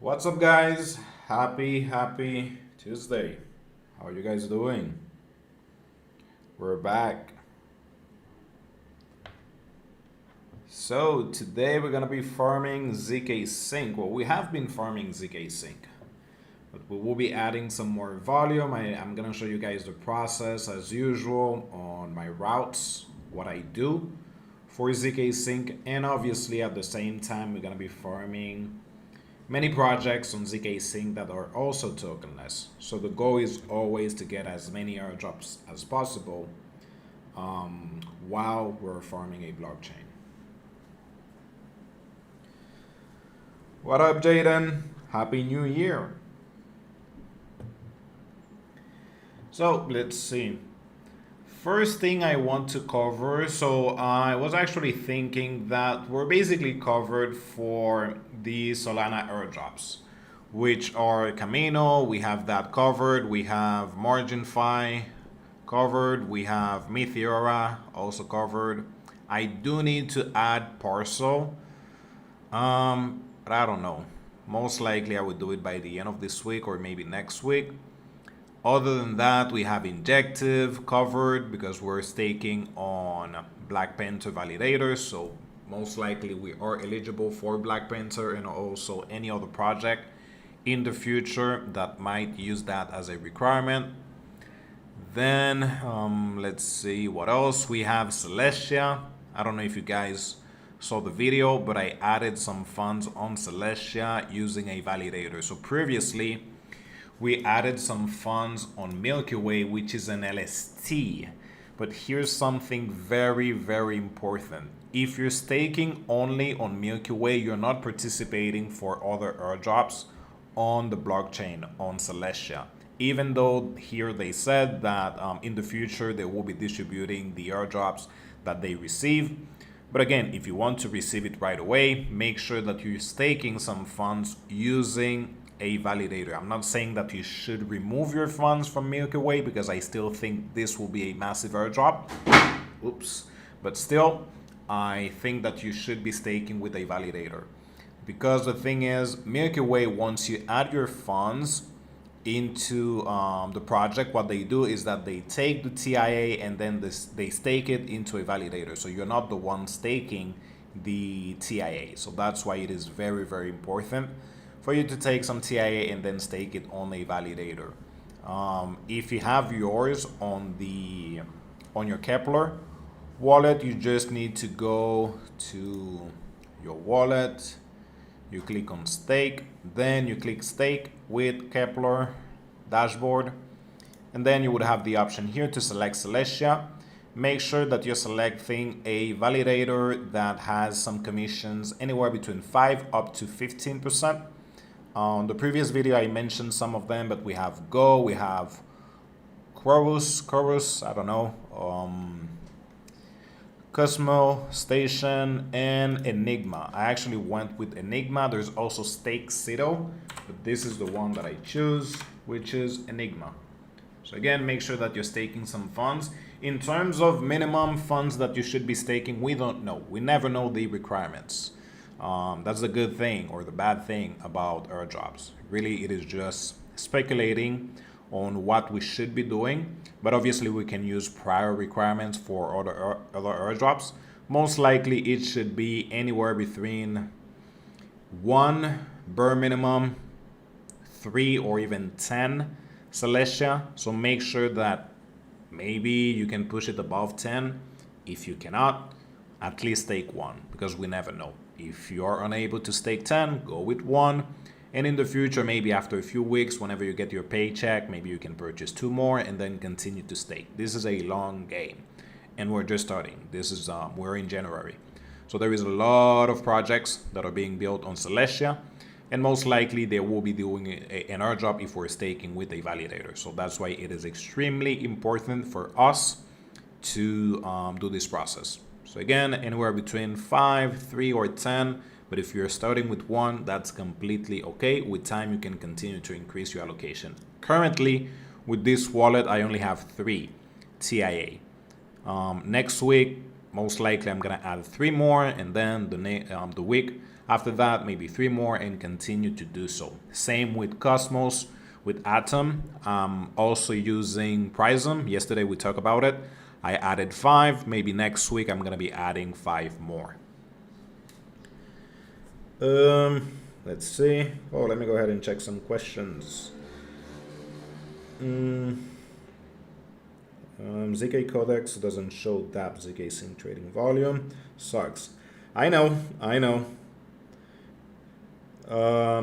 What's up, guys? Happy Tuesday. How are you guys doing? We're back. So today we're gonna be farming zkSync. Well, we have been farming zkSync, but we will be adding some more volume. I'm gonna show you guys the process as usual on my routes, what I do for zkSync, and obviously at the same time we're gonna be farming many projects on zkSync that are also tokenless. So the goal is always to get as many airdrops as possible while we're farming a blockchain. What up, Jaden? Happy New Year. So let's see. First thing I want to cover, so I was actually thinking that we're basically covered for the Solana airdrops, which are Camino, we have that covered, we have MarginFi covered, we have Meteora also covered. I do need to add Parcel, but I don't know. Most likely I would do it by the end of this week or maybe next week. Other than that, we have Injective covered because we're staking on Black Panther validators. So most likely we are eligible for Black Panther and also any other project in the future that might use that as a requirement. Then let's see what else. We have Celestia. I don't know if you guys saw the video, but I added some funds on Celestia using a validator. So previously, we added some funds on Milky Way, which is an LST. But here's something very important. If you're staking only on Milky Way, you're not participating for other airdrops on the blockchain on Celestia. Even though here they said that in the future they will be distributing the airdrops that they receive. But again, if you want to receive it right away, make sure that you're staking some funds using a validator. I'm not saying that you should remove your funds from Milky Way because I still think this will be a massive airdrop. Oops. But still, I think that you should be staking with a validator. Because the thing is, Milky Way, once you add your funds into the project, what they do is that they take the TIA and then they stake it into a validator. So you're not the one staking the TIA. So that's why it is very important for you to take some TIA and then stake it on a validator. If you have yours on your Kepler wallet, you just need to go to your wallet, you click on stake, then you click stake with Kepler dashboard, and then you would have the option here to select Celestia. Make sure that you're selecting a validator that has some commissions anywhere between 5 up to 15%. On the previous video, I mentioned some of them, but we have Go, we have Chorus, I don't know, Cosmo, Station, and Enigma. I actually went with Enigma. There's also Stake Cito, but this is the one that I choose, which is Enigma. So again, make sure that you're staking some funds. In terms of minimum funds that you should be staking, we don't know. We never know the requirements. That's the good thing or the bad thing about airdrops. Really, it is just speculating on what we should be doing, but obviously we can use prior requirements for other airdrops. Most likely it should be anywhere between 1 bare minimum, 3 or even 10 Celestia. So make sure that maybe you can push it above 10. If you cannot, at least stake 1, because we never know. If you are unable to stake 10, go with 1. And in the future, maybe after a few weeks, whenever you get your paycheck, maybe you can purchase 2 more and then continue to stake. This is a long game and we're just starting. This is we're in January. So there is a lot of projects that are being built on Celestia, and most likely they will be doing an airdrop if we're staking with a validator. So that's why it is extremely important for us to do this process. So again, anywhere between 5, 3, or 10. But if you're starting with 1, that's completely okay. With time, you can continue to increase your allocation. Currently, with this wallet, I only have 3 TIA. Next week, most likely I'm gonna add 3 more, and then the week after that maybe 3 more, and continue to do so. Same with Cosmos, with Atom. Also using Prism. Yesterday we talked about it. I added 5. Maybe next week I'm gonna be adding 5 more. Let's see. Oh, let me go ahead and check some questions. ZK Codex doesn't show DApp zkSync trading volume. Sucks. I know.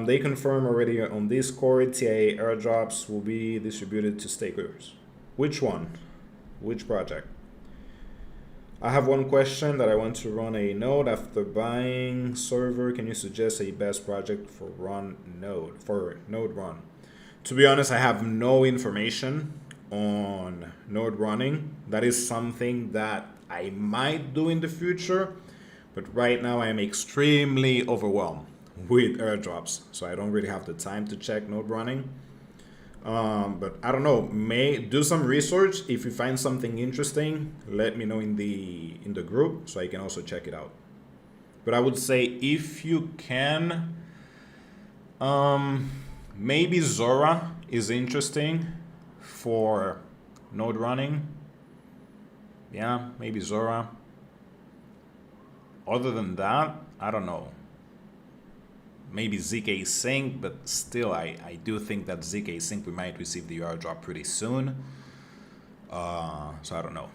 They confirm already on Discord TIA airdrops will be distributed to stakers. Which one? Which project? I have one question that I want to run a node after buying server. Can you suggest a best project for node run? To be honest, I have no information on node running. That is something that I might do in the future, but right now I am extremely overwhelmed with airdrops, so I don't really have the time to check node running. But I don't know, may do some research. If you find something interesting, let me know in the group so I can also check it out. But I would say if you can, maybe Zora is interesting for node running. Yeah, maybe Zora. Other than that, I don't know. Maybe zkSync, but still, I do think that zkSync, we might receive the airdrop pretty soon. So I don't know.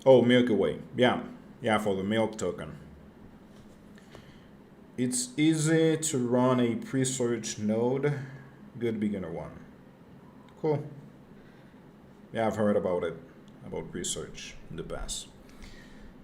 Oh, Milky Way. Yeah, for the milk token. It's easy to run a pre-search node. Good beginner one. Cool. Yeah, I've heard about it, about pre-search in the past.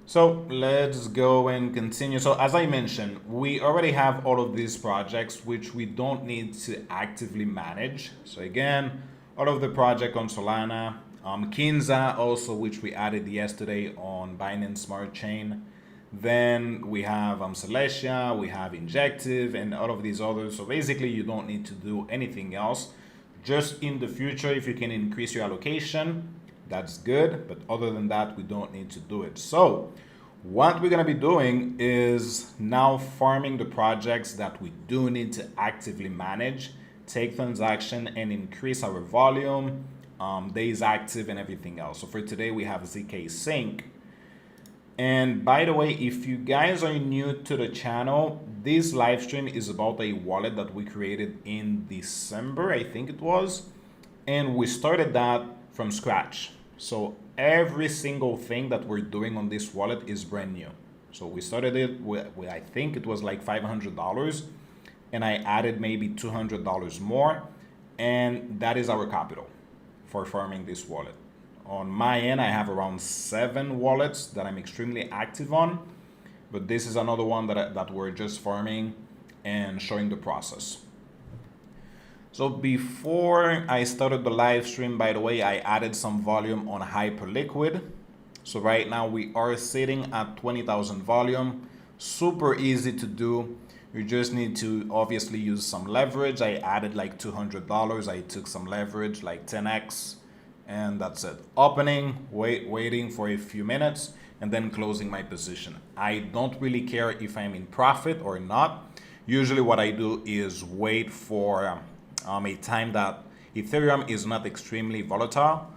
So let's go and continue. So as I mentioned, we already have all of these projects which we don't need to actively manage. So again, all of the project on Solana, Kinza also, which we added yesterday on Binance Smart Chain. Then we have Celestia, we have Injective, and all of these others. So basically you don't need to do anything else. Just in the future, if you can increase your allocation, that's good, but other than that, we don't need to do it. So what we're going to be doing is now farming the projects that we do need to actively manage, take transaction, and increase our volume, days active, and everything else. So for today, we have zkSync. And by the way, if you guys are new to the channel, this live stream is about a wallet that we created in December, I think it was, and we started that from scratch. So every single thing that we're doing on this wallet is brand new. So we started it with I think it was like $500, and I added maybe $200 more, and that is our capital for farming this wallet. On my end, I have around 7 wallets that I'm extremely active on, but this is another one that we're just farming and showing the process. So before I started the live stream, by the way, I added some volume on Hyperliquid. So right now we are sitting at 20,000 volume. Super easy to do. You just need to obviously use some leverage. I added like $200. I took some leverage, like 10x, and that's it. Opening, waiting for a few minutes, and then closing my position. I don't really care if I'm in profit or not. Usually what I do is wait for a time that Ethereum is not extremely volatile,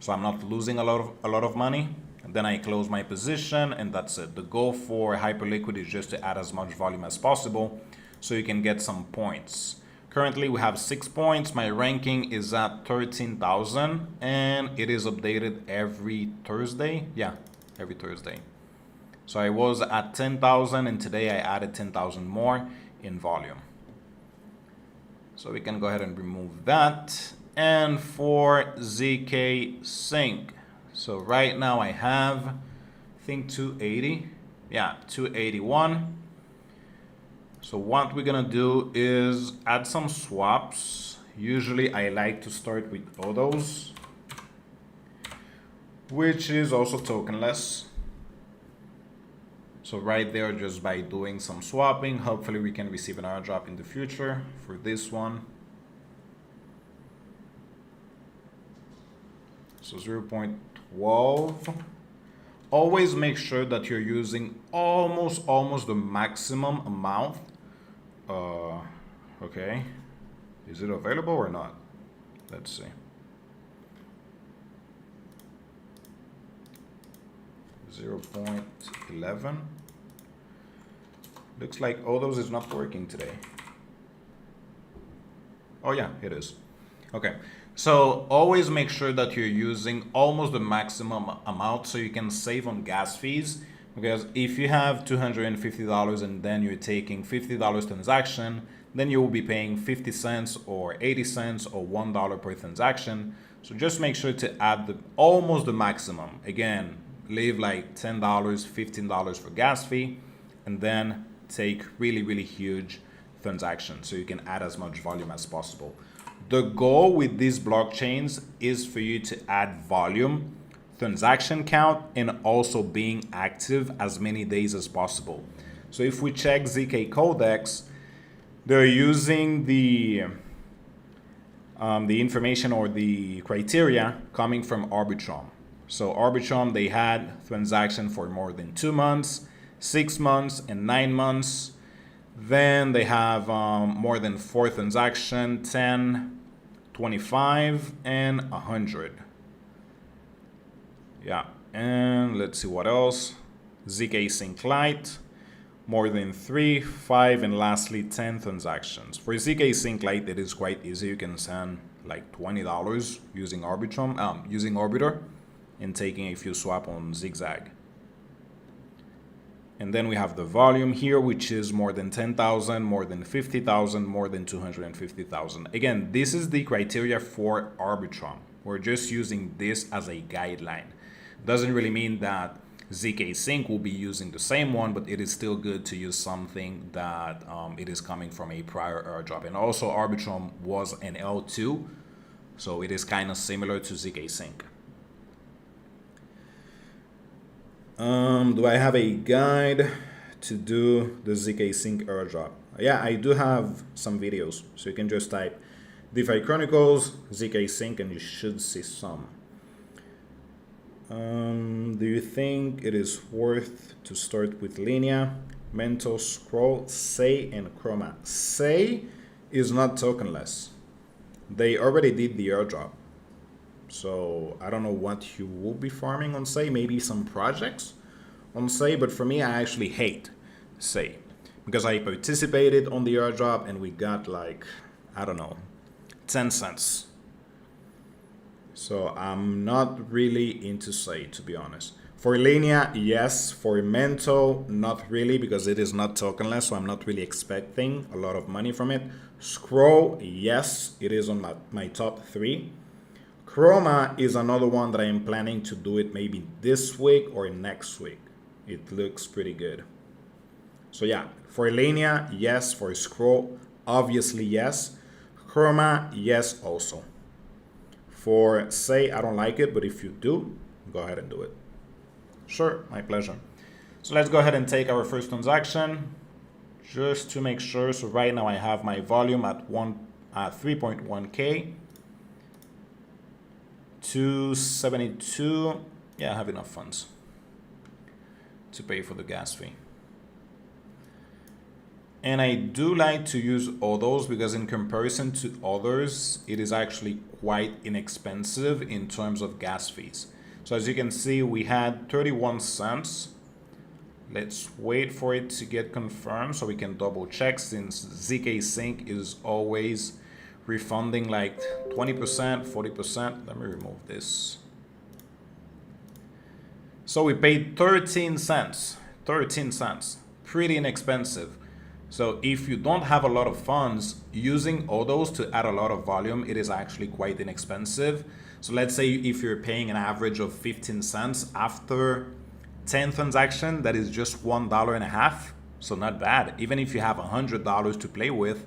so I'm not losing a lot of money. And then I close my position, and that's it. The goal for Hyperliquid is just to add as much volume as possible so you can get some points. Currently we have 6 points. My ranking is at 13,000, and it is updated every Thursday. Yeah, every Thursday. So I was at 10,000, and today I added 10,000 more in volume. So we can go ahead and remove that. And for zkSync, so right now I have, I think 280. Yeah, 281. So what we're gonna do is add some swaps. Usually I like to start with Odos, which is also tokenless. So right there, just by doing some swapping, hopefully we can receive an airdrop in the future for this one. So 0.12 always make sure that you're using almost the maximum amount. Okay, is it available or not? Let's see. 0.11. Looks like all those is not working today. Oh yeah, it is. Okay, so always make sure that you're using almost the maximum amount so you can save on gas fees. Because if you have $250 and then you're taking $50 transaction, then you will be paying 50 cents or 80 cents or $1 per transaction. So just make sure to add almost the maximum. Again, leave like $10, $15 for gas fee, and then take really huge transactions so you can add as much volume as possible. The goal with these blockchains is for you to add volume, transaction count, and also being active as many days as possible. So if we check ZK Codex, they're using the information or the criteria coming from Arbitrum. So Arbitrum, they had transaction for more than 2 months, 6 months, and 9 months. Then they have more than 4 transactions, 10, 25, and 100. Yeah, and let's see what else. zkSync Lite, more than 3, 5, and lastly 10 transactions. For zkSync Lite, it is quite easy. You can send like $20 using Arbitrum, using Arbiter, and taking a few swap on Zigzag. And then we have the volume here, which is more than 10,000, more than 50,000, more than 250,000. Again, this is the criteria for Arbitrum. We're just using this as a guideline. Doesn't really mean that zkSync will be using the same one, but it is still good to use something that it is coming from a prior airdrop. And also Arbitrum was an L2, so it is kind of similar to zkSync. Do I have a guide to do the zkSync airdrop? Yeah, I do have some videos, so you can just type DeFi Chronicles, zkSync, and you should see some. Do you think it is worth to start with Linea, Mento, Scroll, Say, and Chroma? Say is not tokenless. They already did the airdrop. So I don't know what you will be farming on Say, maybe some projects on Say, but for me, I actually hate Say because I participated on the airdrop and we got like, I don't know, 10 cents. So I'm not really into Say, to be honest. For Linea, yes. For Mento, not really, because it is not tokenless, so I'm not really expecting a lot of money from it. Scroll, yes, it is on my top 3. Chroma is another one that I am planning to do it maybe this week or next week. It looks pretty good. So yeah, for Linea, yes. For Scroll, obviously yes. Chroma, yes also. For Say, I don't like it, but if you do, go ahead and do it. Sure, my pleasure. So let's go ahead and take our first transaction just to make sure. So right now I have my volume at 3.1K. 272. Yeah, I have enough funds to pay for the gas fee. And I do like to use others because in comparison to others, it is actually quite inexpensive in terms of gas fees. So as you can see, we had 31 cents. Let's wait for it to get confirmed so we can double check, since zkSync is always refunding like 20%, 40%. Let me remove this. So we paid 13 cents. 13 cents. Pretty inexpensive. So if you don't have a lot of funds, using others to add a lot of volume, it is actually quite inexpensive. So let's say if you're paying an average of 15 cents after 10 transactions, that is just $1.50. So not bad. Even if you have $100 to play with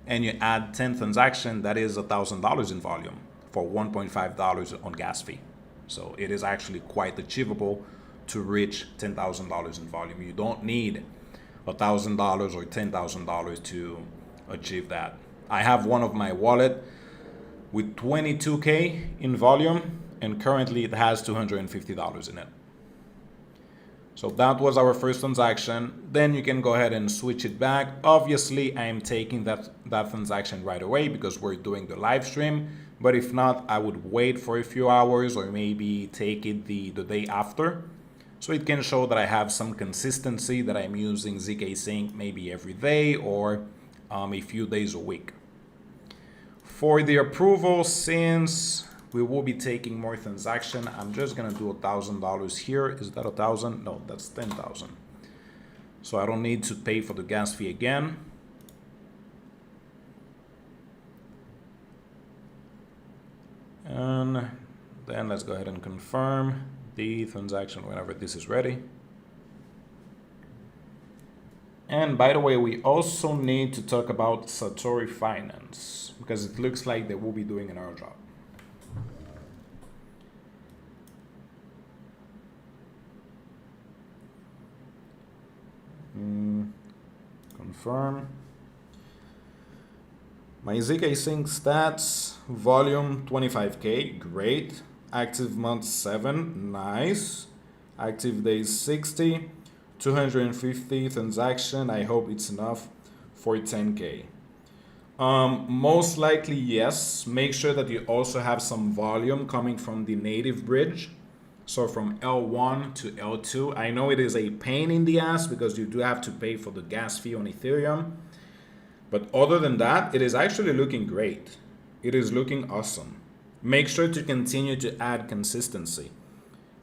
and you add 10 transactions, that is $1,000 in volume for $1.5 on gas fee. So it is actually quite achievable to reach $10,000 in volume. You don't need $1,000 or $10,000 to achieve that. I have one of my wallet with 22K in volume, and currently it has $250 in it. So that was our first transaction. Then you can go ahead and switch it back. Obviously, I am taking that transaction right away because we're doing the live stream. But if not, I would wait for a few hours or maybe take it the day after. So it can show that I have some consistency, that I'm using zkSync maybe every day or a few days a week. For the approval, since we will be taking more transaction, I'm just gonna do $1,000 here. Is that 1,000? No, that's 10,000. So I don't need to pay for the gas fee again. And then let's go ahead and confirm the transaction whenever this is ready. And by the way, we also need to talk about Satori Finance because it looks like they will be doing an airdrop. Confirm. My zkSync stats, volume 25K, great. Active months 7, nice. Active days 60, 250 transaction, I hope it's enough for 10K. Most likely yes. Make sure that you also have some volume coming from the native bridge. So from L1 to L2, I know it is a pain in the ass because you do have to pay for the gas fee on Ethereum. But other than that, it is actually looking great. It is looking awesome. Make sure to continue to add consistency.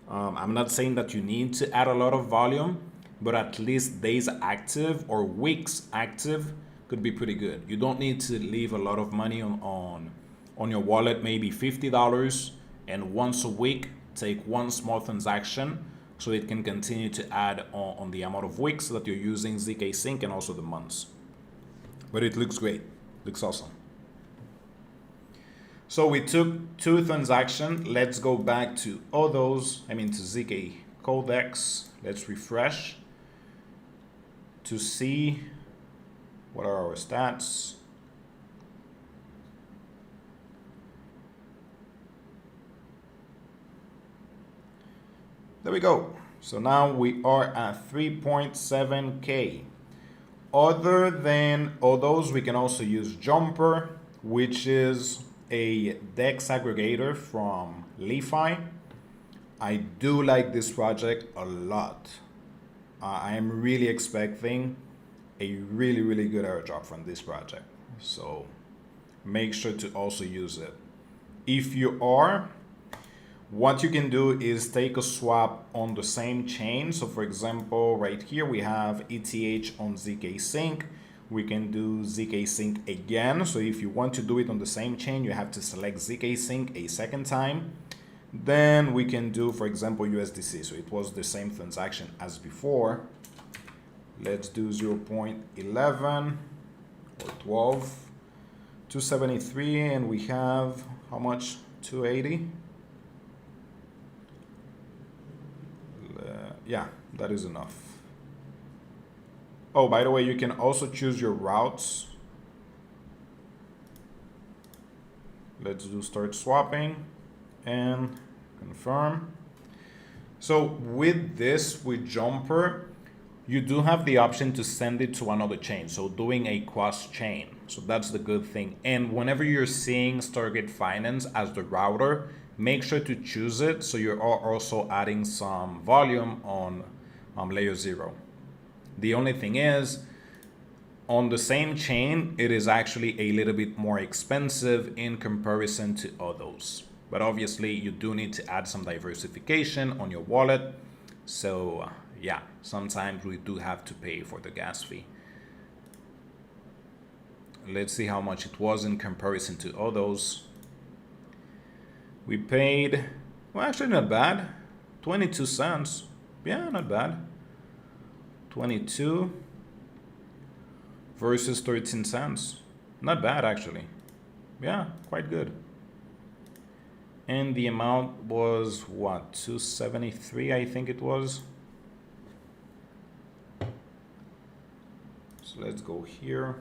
I'm not saying that you need to add a lot of volume, but at least days active or weeks active could be pretty good. You don't need to leave a lot of money on your wallet, maybe $50, and once a week take one small transaction so it can continue to add on the amount of weeks that you're using zkSync and also the months. But it looks great, looks awesome. So we took 2 transactions. Let's go back to all those, to ZK Codex. Let's refresh to see what are our stats. There we go. So now we are at 3.7K. Other than all those, we can also use Jumper, which is a DEX aggregator from LeFi. I do like this project a lot. I am really expecting a really good airdrop from this project. So make sure to also use it. If you are, what you can do is take a swap on the same chain. So for example, right here we have ETH on zkSync. We can do zkSync again. So if you want to do it on the same chain, you have to select zkSync a second time. Then we can do, for example, USDC. So it was the same transaction as before. Let's do 0.11 or 12, 273, and we have how much? 280. Yeah, that is enough. Oh, by the way, you can also choose your routes. Let's do start swapping and confirm. So with this, with Jumper, you do have the option to send it to another chain. So doing a cross chain. So that's the good thing. And whenever you're seeing Stargate Finance as the router, make sure to choose it so you're also adding some volume on layer 0. The only thing is, on the same chain, it is actually a little bit more expensive in comparison to others. But obviously, you do need to add some diversification on your wallet. So yeah, sometimes we do have to pay for the gas fee. Let's see how much it was in comparison to others. We paid, well, actually not bad, 22 cents. Yeah, not bad. 22 versus 13 cents. Not bad, actually. Yeah, quite good. And the amount was what, 273, I think it was. So let's go here.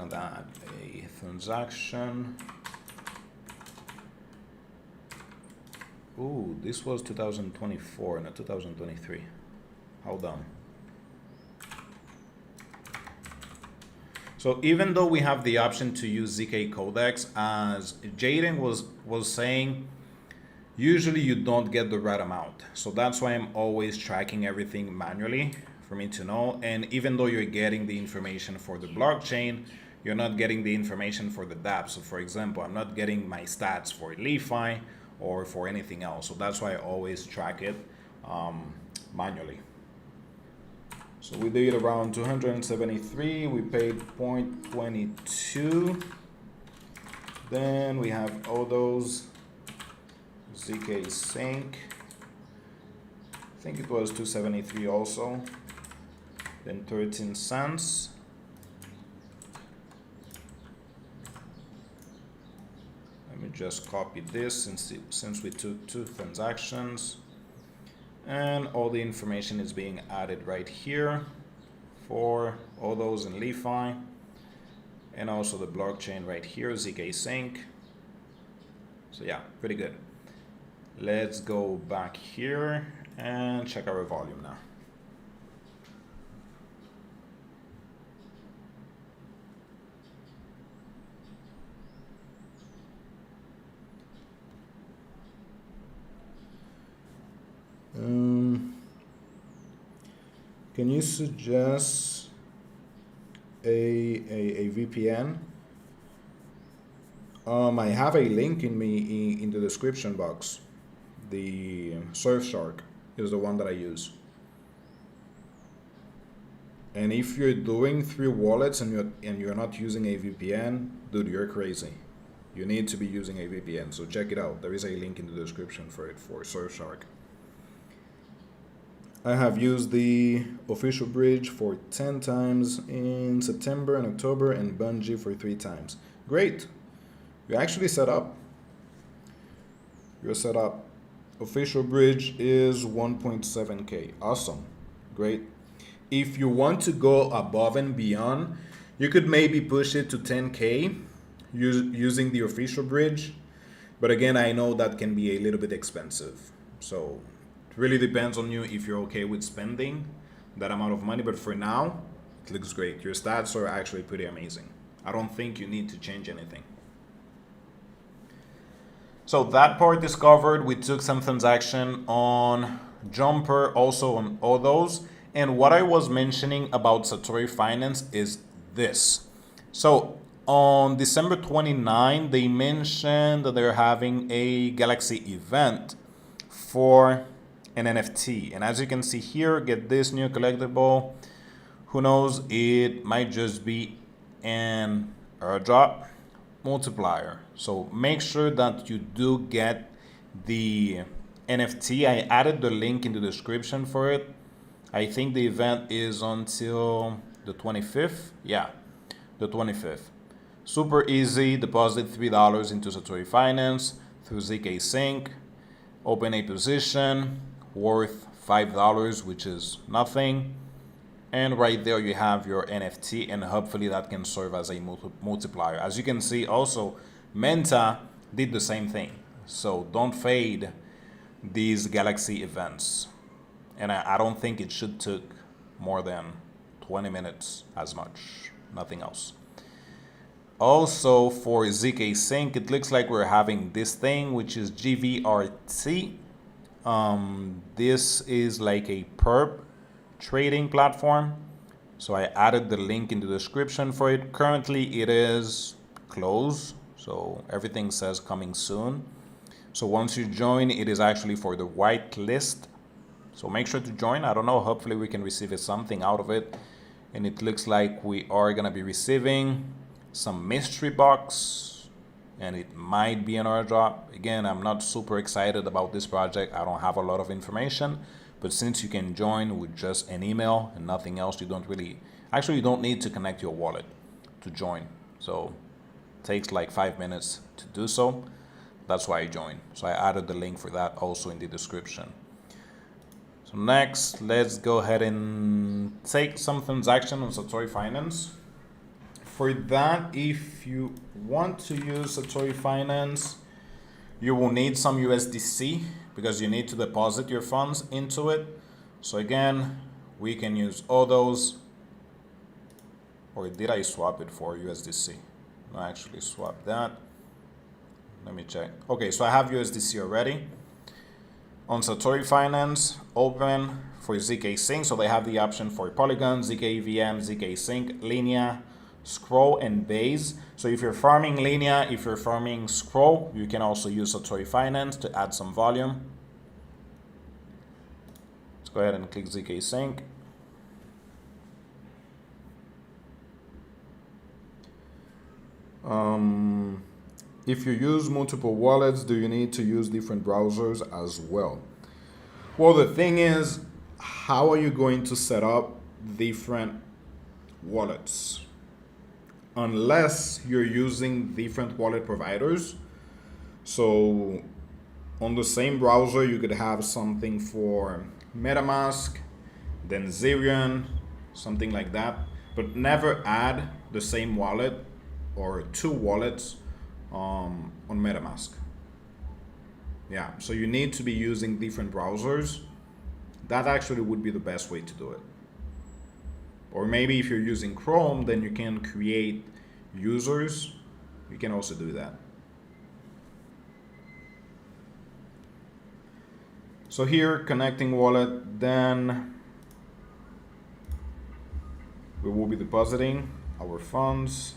gonna add a transaction. Ooh, this was 2024, not 2023. How dumb. So even though we have the option to use zk codecs, as Jaden was saying, usually you don't get the right amount. So that's why I'm always tracking everything manually for me to know. And even though you're getting the information for the blockchain, you're not getting the information for the dApp. So for example, I'm not getting my stats for LeFi or for anything else. So that's why I always track it manually. So we did around 273, we paid 0.22. Then we have all those zkSync. I think it was 273 also. Then 13 cents. Let me just copy this since we took 2 transactions. And all the information is being added right here for all those in LeFi, and also the blockchain right here, zkSync. So yeah, pretty good. Let's go back here and check our volume now. Can you suggest a VPN? I have a link in the description box. The Surfshark is the one that I use. And if you're doing 3 wallets and you're not using a VPN, dude, you're crazy. You need to be using a VPN. So check it out. There is a link in the description for it, for Surfshark. I have used the official bridge for 10 times in September and October, and Bungee for 3 times. Great. You're actually set up. You're set up. Official bridge is 1.7K. Awesome. Great. If you want to go above and beyond, you could maybe push it to 10K using the official bridge. But again, I know that can be a little bit expensive. So it really depends on you if you're okay with spending that amount of money. But for now, it looks great. Your stats are actually pretty amazing. I don't think you need to change anything. So that part is covered. We took some transaction on Jumper, also on all those. And what I was mentioning about Satori Finance is this. So on December 29, they mentioned that they're having a Galaxy event for an NFT. And as you can see here, get this new collectible. Who knows, it might just be an airdrop multiplier. So make sure that you do get the NFT. I added the link in the description for it. I think the event is until the 25th. Yeah, the 25th. Super easy. Deposit $3 into Satori Finance through zkSync. Open a position worth $5, which is nothing. And right there you have your NFT, and hopefully that can serve as a multiplier. As you can see also, Menta did the same thing. So don't fade these Galaxy events. And I don't think it should take more than 20 minutes as much, nothing else. Also for zkSync, it looks like we're having this thing, which is GVRT. This is like a perp trading platform. So I added the link in the description for it. Currently it is closed, so everything says coming soon. So once you join, it is actually for the white list. So make sure to join. I don't know, hopefully we can receive something out of it. And it looks like we are gonna be receiving some mystery box, and it might be an airdrop. Again, I'm not super excited about this project. I don't have a lot of information, but since you can join with just an email and nothing else, you don't need to connect your wallet to join. So it takes like 5 minutes to do so. That's why I joined. So I added the link for that also in the description. So next, let's go ahead and take some transaction on Satori Finance. for that, if you want to use Satoshi Finance, you will need some USDC because you need to deposit your funds into it. So again, we can use all those. Or did I swap it for USDC? No, I actually swapped that. Let me check. Okay, so I have USDC already. On Satoshi Finance, open for zkSync. So they have the option for Polygon, zkEVM, zkSync, Linea, Scroll, and Base. So if you're farming Linea, if you're farming Scroll, you can also use Satoshi Finance to add some volume. Let's go ahead and click zkSync. If you use multiple wallets, do you need to use different browsers as well? Well, the thing is, how are you going to set up different wallets? Unless you're using different wallet providers. So on the same browser, you could have something for MetaMask, then Zerion, something like that, but never add the same wallet or two wallets on MetaMask. Yeah, so you need to be using different browsers. That actually would be the best way to do it. Or maybe if you're using Chrome, then you can create users. You can also do that. So here, connecting wallet, then we will be depositing our funds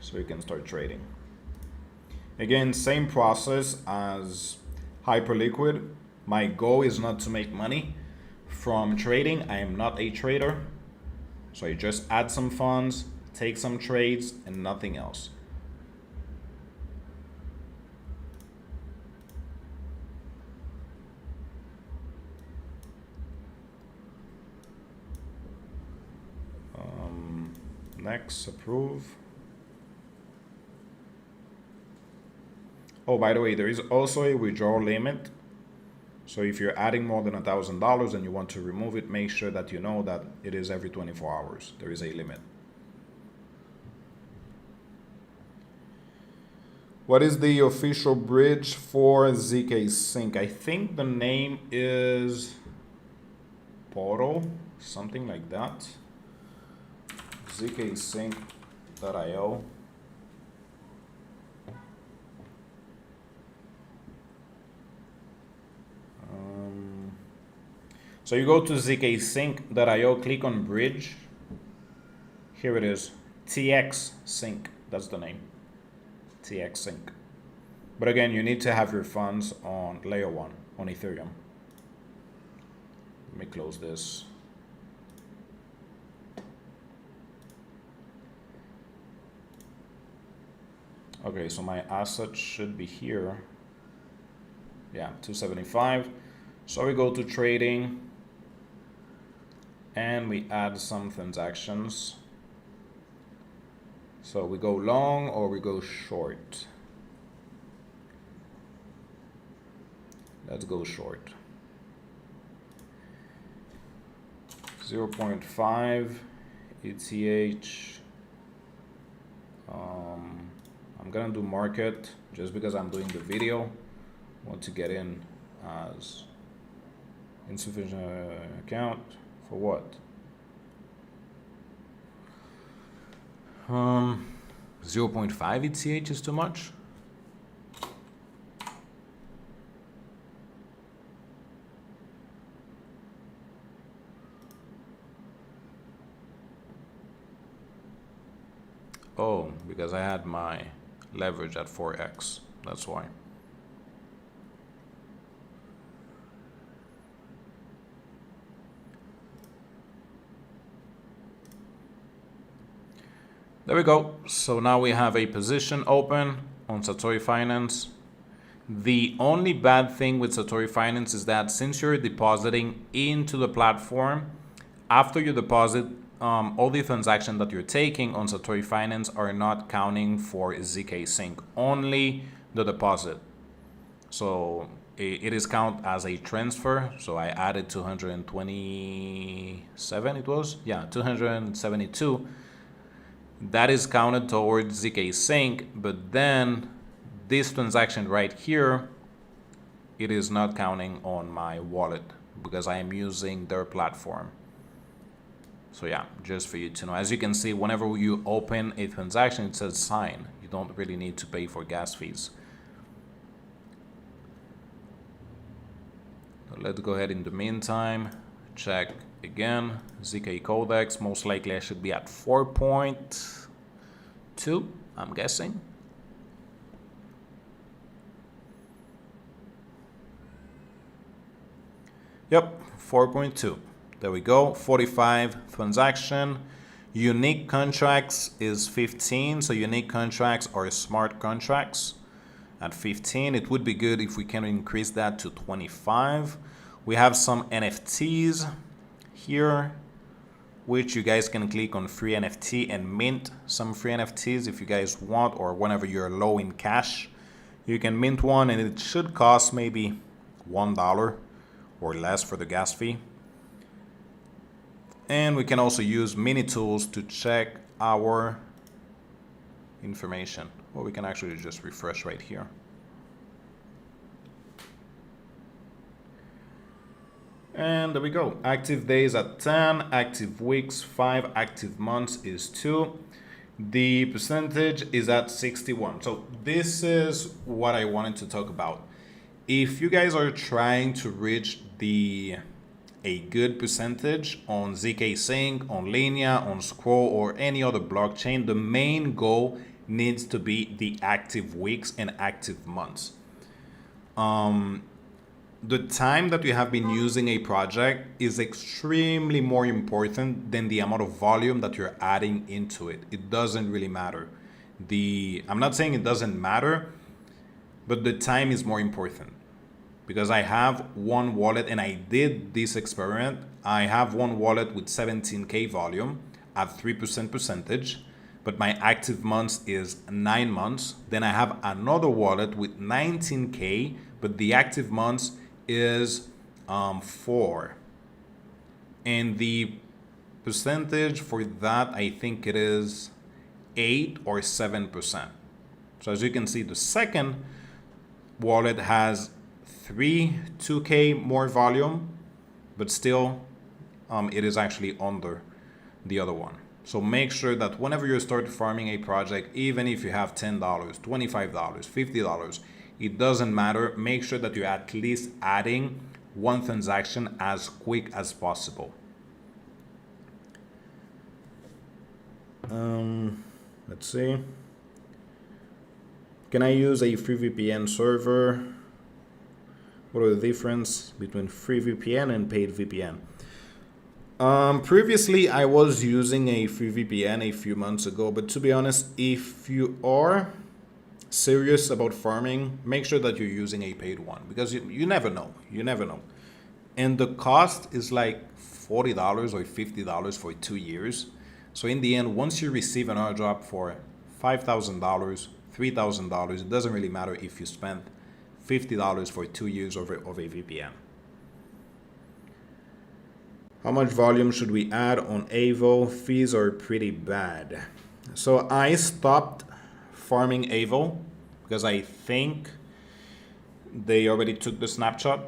so you can start trading. Again, same process as Hyperliquid. My goal is not to make money from trading. I am not a trader. So I just add some funds, take some trades, and nothing else. Next, approve. Oh, by the way, there is also a withdrawal limit. So if you're adding more than $1,000 and you want to remove it, make sure that you know that it is every 24 hours. There is a limit. What is the official bridge for zkSync? I think the name is Portal, something like that. zkSync.io. So you go to zkSync.io, click on bridge. Here it is, zkSync, that's the name, zkSync. But again, you need to have your funds on layer 1, on Ethereum. Let me close this. Okay, so my assets should be here. Yeah, 275. So we go to trading and we add some transactions. So we go long or we go short. Let's go short. 0.5 ETH. I'm gonna do market just because I'm doing the video. I want to get in as insufficient account for what? 0.5 ETH is too much. Oh, because I had my leverage at 4x. That's why. There we go. So now we have a position open on Satoshi Finance. The only bad thing with Satoshi Finance is that since you're depositing into the platform, after you deposit, all the transactions that you're taking on Satoshi Finance are not counting for zkSync, only the deposit. So it is count as a transfer. So I added 227, it was? Yeah, 272. that is counted towards zkSync, but then this transaction right here, it is not counting on my wallet because I am using their platform. So yeah, just for you to know. As you can see, whenever you open a transaction, it says sign. You don't really need to pay for gas fees. So let's go ahead in the meantime, check again. ZK codex, most likely I should be at 4.2, I'm guessing. Yep, 4.2. There we go. 45 transaction. Unique contracts is 15. So unique contracts are smart contracts at 15. It would be good if we can increase that to 25. We have some NFTs here, which you guys can click on free NFT and mint some free NFTs if you guys want, or whenever you're low in cash, you can mint one and it should cost maybe $1 or less for the gas fee. And we can also use mini tools to check our information. Well, we can actually just refresh right here. And there we go. Active days at 10, active weeks 5, active months is 2. The percentage is at 61. So this is what I wanted to talk about. If you guys are trying to reach a good percentage on zkSync, on Linea, on Scroll, or any other blockchain, the main goal needs to be the active weeks and active months. The time that you have been using a project is extremely more important than the amount of volume that you're adding into it. It doesn't really matter. I'm not saying it doesn't matter, but the time is more important. Because I have one wallet, and I did this experiment. I have one wallet with 17K volume at 3% percentage, but my active months is 9 months. Then I have another wallet with 19K, but the active months is 4. And the percentage for that, I think it is 8 or 7%. So as you can see, the second wallet has 2K more volume, but still it is actually under the other one. So make sure that whenever you start farming a project, even if you have $10, $25, $50, it doesn't matter. Make sure that you're at least adding one transaction as quick as possible. Let's see. Can I use a free VPN server? What are the difference between free VPN and paid VPN? Previously, I was using a free VPN a few months ago, but to be honest, if you are serious about farming, make sure that you're using a paid one, because you never know. You never know. And the cost is like $40 or $50 for 2 years. So in the end, once you receive an airdrop for $5,000, $3,000, it doesn't really matter if you spent $50 for 2 years of a VPN. How much volume should we add on AVO? Fees are pretty bad. So I stopped farming AVO because I think they already took the snapshot.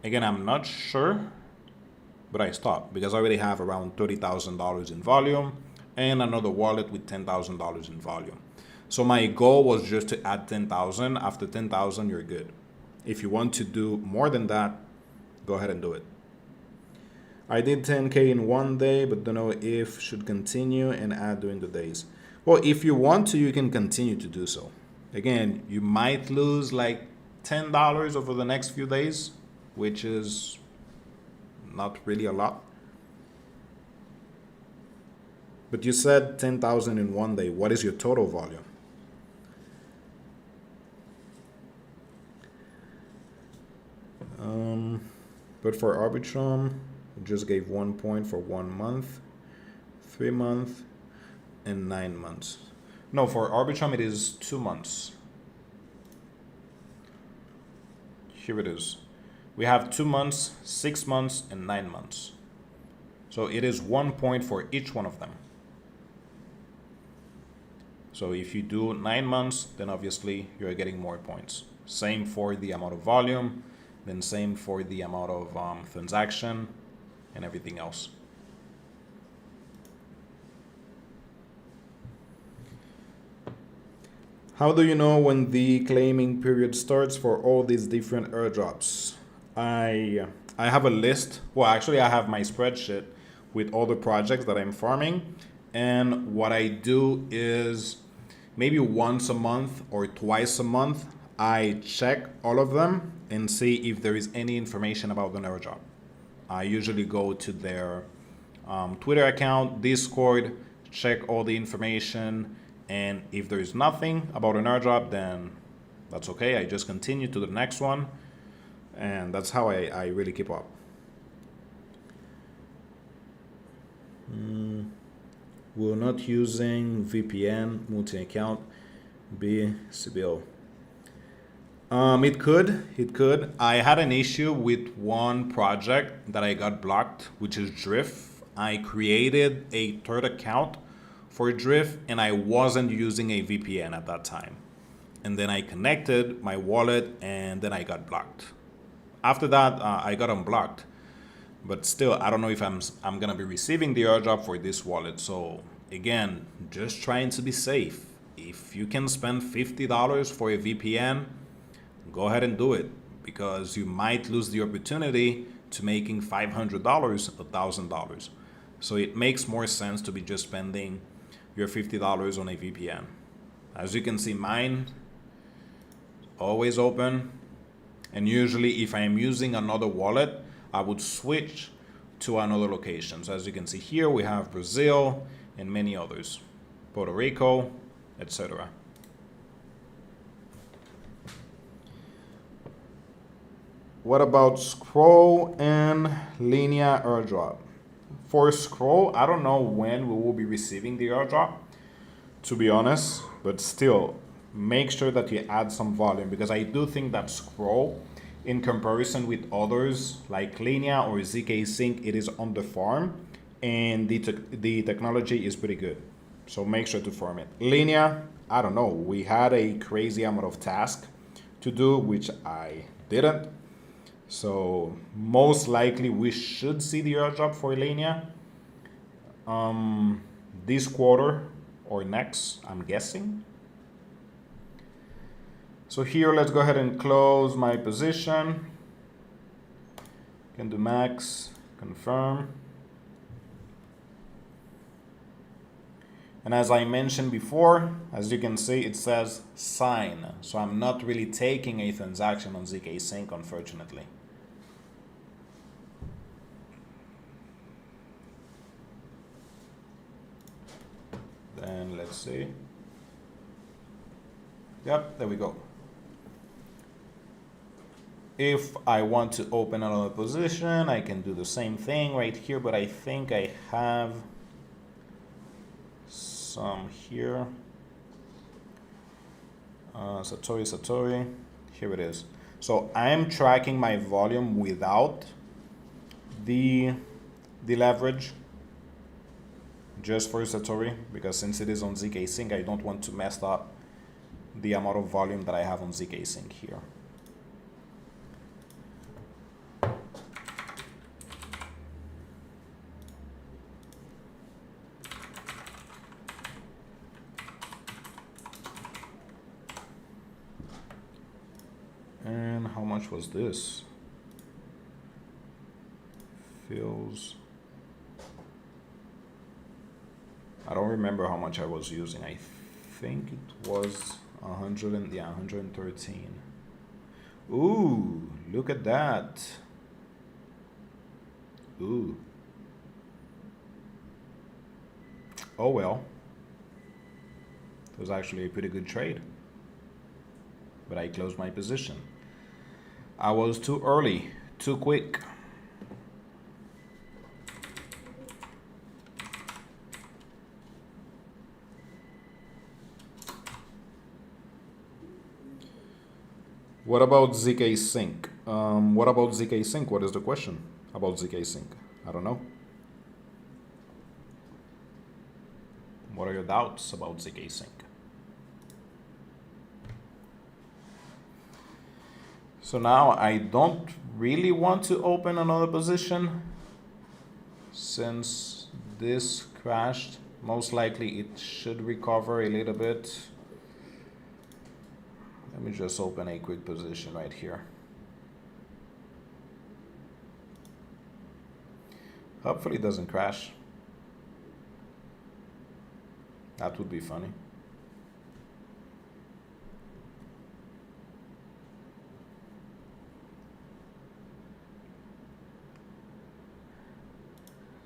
Again, I'm not sure, but I stopped because I already have around $30,000 in volume and another wallet with $10,000 in volume. So my goal was just to add 10,000. After 10,000, you're good. If you want to do more than that, go ahead and do it. I did 10K in one day, but don't know if should continue and add during the days. Well, if you want to, you can continue to do so. Again, you might lose like $10 over the next few days, which is not really a lot. But you said 10,000 in one day. What is your total volume? But for Arbitrum, it just gave 1 point for 1 month, 3 months, and 9 months. No, for Arbitrum it is 2 months. Here it is. We have 2 months, 6 months, and 9 months. So it is 1 point for each one of them. So if you do 9 months, then obviously you're getting more points. Same for the amount of volume, then same for the amount of transaction and everything else. How do you know when the claiming period starts for all these different airdrops? I have a list. Well, actually, I have my spreadsheet with all the projects that I'm farming. And what I do is maybe once a month or twice a month, I check all of them and see if there is any information about an airdrop. I usually go to their Twitter account, Discord, check all the information. And if there is nothing about an airdrop, then that's okay. I just continue to the next one. And that's how I really keep up. We're not using VPN, multi-account, CBO. It could. I had an issue with one project that I got blocked, which is Drift. I created a third account for Drift and I wasn't using a VPN at that time. And then I connected my wallet and then I got blocked. After that, I got unblocked. But still, I don't know if I'm gonna be receiving the airdrop for this wallet. So again, just trying to be safe. If you can spend $50 for a VPN, go ahead and do it, because you might lose the opportunity to making $500, $1,000. So it makes more sense to be just spending your $50 on a VPN. As you can see, mine always open. And usually if I am using another wallet, I would switch to another location. So as you can see here, we have Brazil and many others, Puerto Rico, etc. What about scroll and linear airdrop? For scroll, I don't know when we will be receiving the airdrop, to be honest, but still make sure that you add some volume, because I do think that scroll, in comparison with others like linear or zkSync, it is on the farm and the technology is pretty good. So make sure to farm it. Linear, I don't know. We had a crazy amount of tasks to do, which I didn't. So most likely we should see the airdrop for linear this quarter or next, I'm guessing. So here, let's go ahead and close my position. Can do max, confirm. And as I mentioned before, as you can see, it says sign. So I'm not really taking a transaction on zkSync, unfortunately. Then let's see. Yep, there we go. If I want to open another position, I can do the same thing right here, but I think I have some here. Satori, here it is. So I am tracking my volume without the leverage, just for Satori, because since it is on zkSync, I don't want to mess up the amount of volume that I have on zkSync here. And how much was this? Feels, I don't remember how much I was using. I think it was 113. Ooh, look at that. Ooh. Oh well. It was actually a pretty good trade. But I closed my position. I was too early, too quick. What about zkSync? What about zkSync? What is the question about zkSync? I don't know. What are your doubts about zkSync? So now I don't really want to open another position since this crashed. Most likely it should recover a little bit. Let me just open a quick position right here. Hopefully it doesn't crash. That would be funny.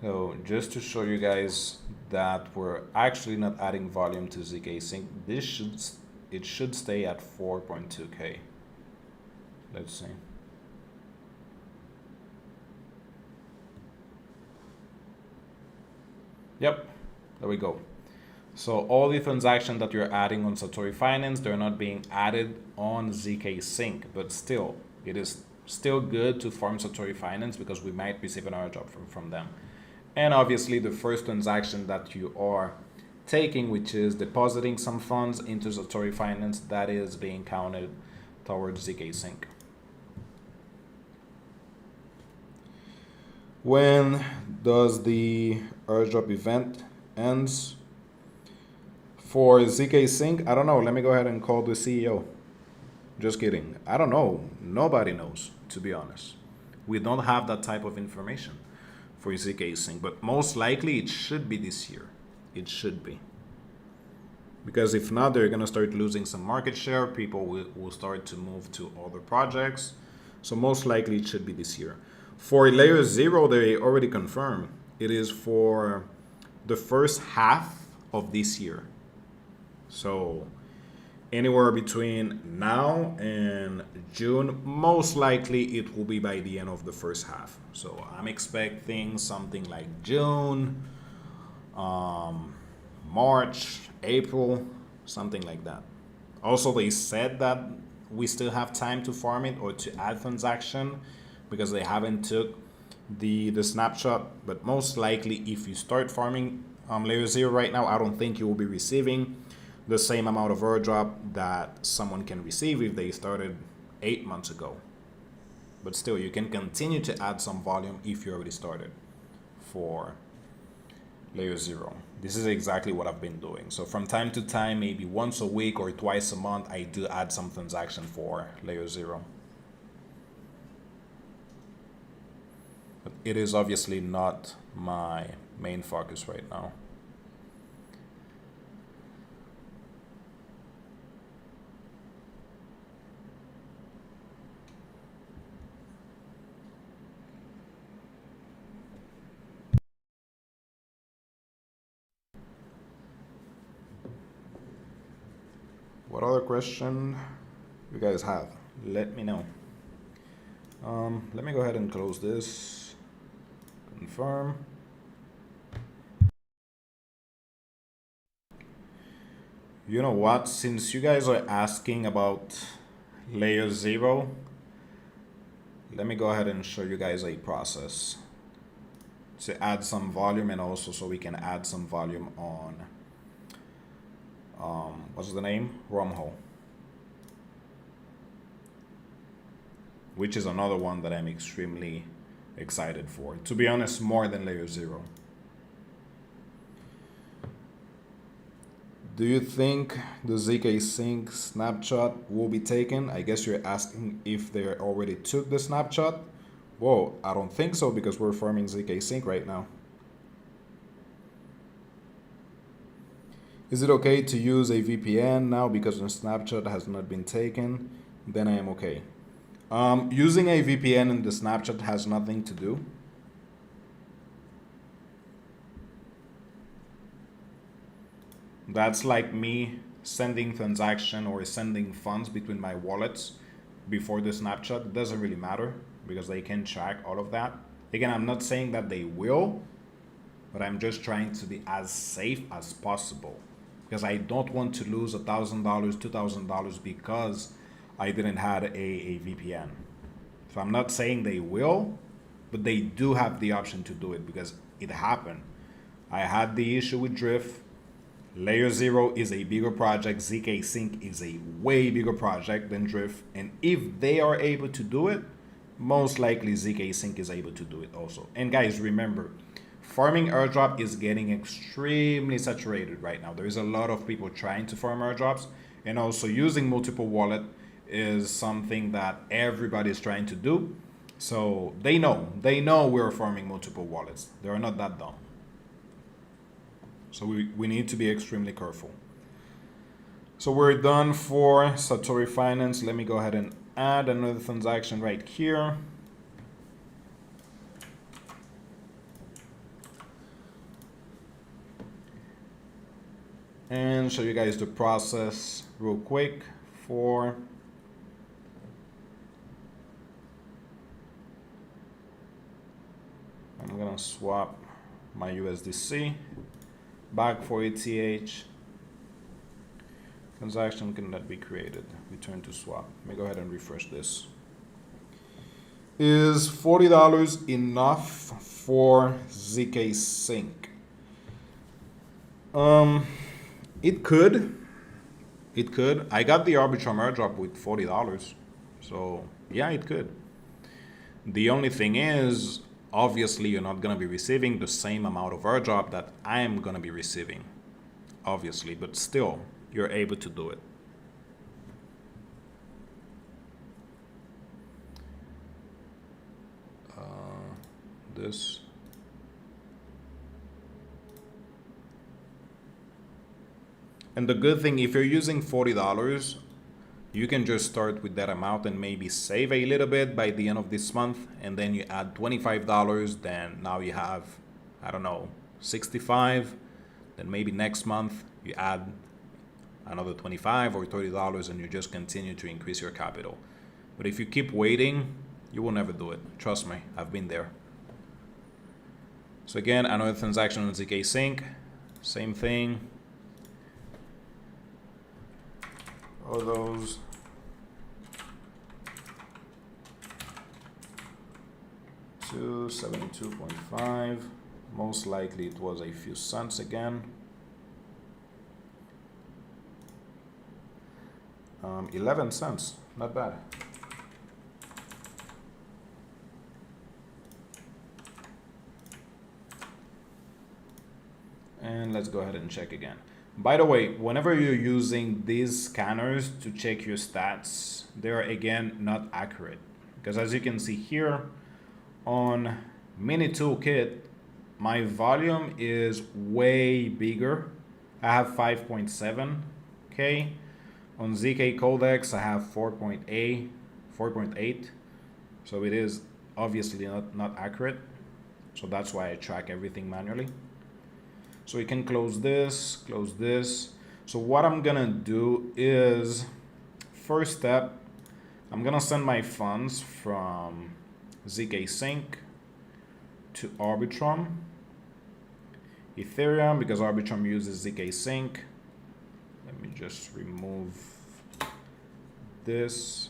So just to show you guys that we're actually not adding volume to zkSync, it should stay at 4.2K. Let's see. Yep, there we go. So all the transactions that you're adding on Satori Finance, they're not being added on zkSync, but still, it is still good to farm Satori Finance because we might receive an airdrop from them. And obviously the first transaction that you are taking, which is depositing some funds into Satori Finance, that is being counted towards zkSync. When does the airdrop event ends? For zkSync, I don't know. Let me go ahead and call the CEO. Just kidding. I don't know. Nobody knows, to be honest. We don't have that type of information for zkSync, but most likely it should be this year. It should be. Because if not, they're going to start losing some market share. People will start to move to other projects. So most likely it should be this year. For layer 0, they already confirmed it is for the first half of this year. So anywhere between now and June, most likely it will be by the end of the first half. So I'm expecting something like June, March, April, something like that. Also, they said that we still have time to farm it or to add transaction because they haven't took the snapshot. But most likely, if you start farming layer 0 right now, I don't think you will be receiving the same amount of airdrop that someone can receive if they started 8 months ago. But still, you can continue to add some volume if you already started for layer 0. This is exactly what I've been doing. So from time to time, maybe once a week or twice a month, I do add some transaction for layer 0. But it is obviously not my main focus right now. What other question you guys have? Let me know. Let me go ahead and close this. Confirm. You know what? Since you guys are asking about layer 0, let me go ahead and show you guys a process to add some volume, and also so we can add some volume on what's the name? Rumho, which is another one that I'm extremely excited for. To be honest, more than layer 0. Do you think the zkSync snapshot will be taken? I guess you're asking if they already took the snapshot. Whoa, I don't think so because we're farming zkSync right now. Is it okay to use a VPN now because the snapshot has not been taken? Then I am okay. Using a VPN in the snapshot has nothing to do. That's like me sending transaction or sending funds between my wallets before the snapshot. It doesn't really matter because they can track all of that. Again, I'm not saying that they will, but I'm just trying to be as safe as possible because I don't want to lose $1,000, $2,000 because I didn't have a VPN. So I'm not saying they will, but they do have the option to do it because it happened. I had the issue with Drift. Layer 0 is a bigger project. zkSync is a way bigger project than Drift. And if they are able to do it, most likely zkSync is able to do it also. And guys, remember, farming airdrop is getting extremely saturated right now. There is a lot of people trying to farm airdrops, and also using multiple wallet is something that everybody is trying to do. So they know we're farming multiple wallets. They're not that dumb. So we need to be extremely careful. So we're done for Satori Finance. Let me go ahead and add another transaction right here. And show you guys the process real quick for I'm gonna swap my USDC back for ETH. Transaction cannot be created. Return to swap. Let me go ahead and refresh this. Is $40 enough for zkSync? It could. I got the Arbitrum airdrop with $40. So yeah, it could. The only thing is, obviously, you're not going to be receiving the same amount of airdrop that I am going to be receiving, obviously, but still, you're able to do it. This. And the good thing, if you're using $40, you can just start with that amount and maybe save a little bit by the end of this month, and then you add $25, then now you have, I don't know, 65. Then maybe next month you add another $25 or $30, and you just continue to increase your capital. But if you keep waiting, you will never do it. Trust me, I've been there. So again, another transaction on zkSync, same thing. All those. $272.5. Most likely it was a few cents again. 11 cents, not bad. And let's go ahead and check again. By the way, whenever you're using these scanners to check your stats, they're again not accurate. Because as you can see here on Mini Toolkit, my volume is way bigger. I have 5.7K. On ZK Codex, I have 4.8. So it is obviously not accurate. So that's why I track everything manually. So we can close this. So what I'm gonna do is, first step, I'm gonna send my funds from zkSync to Arbitrum, Ethereum, because Arbitrum uses zkSync. Let me just remove this.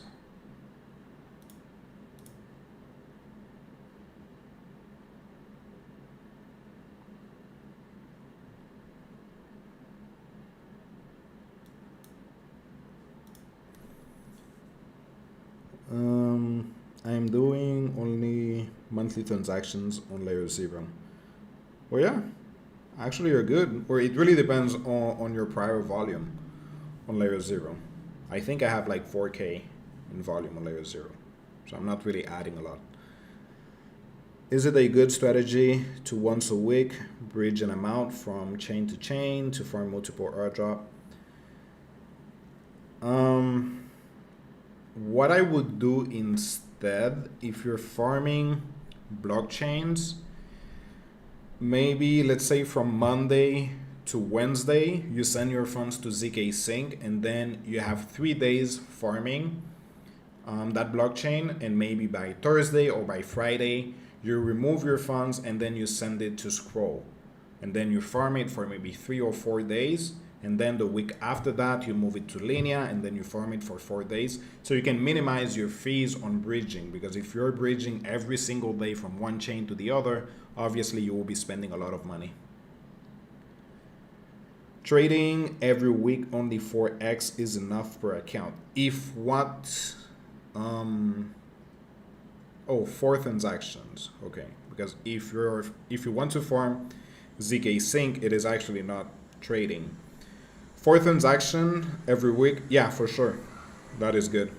I'm doing only monthly transactions on layer 0. Well, yeah, actually you're good. Or it really depends on your prior volume on layer 0. I think I have like 4K in volume on layer 0. So I'm not really adding a lot. Is it a good strategy to once a week bridge an amount from chain to chain to farm multiple airdrop? What I would do instead, if you're farming blockchains, maybe let's say from Monday to Wednesday, you send your funds to zkSync, and then you have 3 days farming that blockchain, and maybe by Thursday or by Friday, you remove your funds and then you send it to Scroll. And then you farm it for maybe 3 or 4 days. And then the week after that, you move it to Linea, and then you farm it for 4 days. So you can minimize your fees on bridging, because if you're bridging every single day from one chain to the other, obviously you will be spending a lot of money. trading every week only 4x is enough per account. If what? Oh, 4 transactions. Okay, because if you want to farm zkSync, it is actually not trading. 4 transaction every week, yeah, for sure, that is good.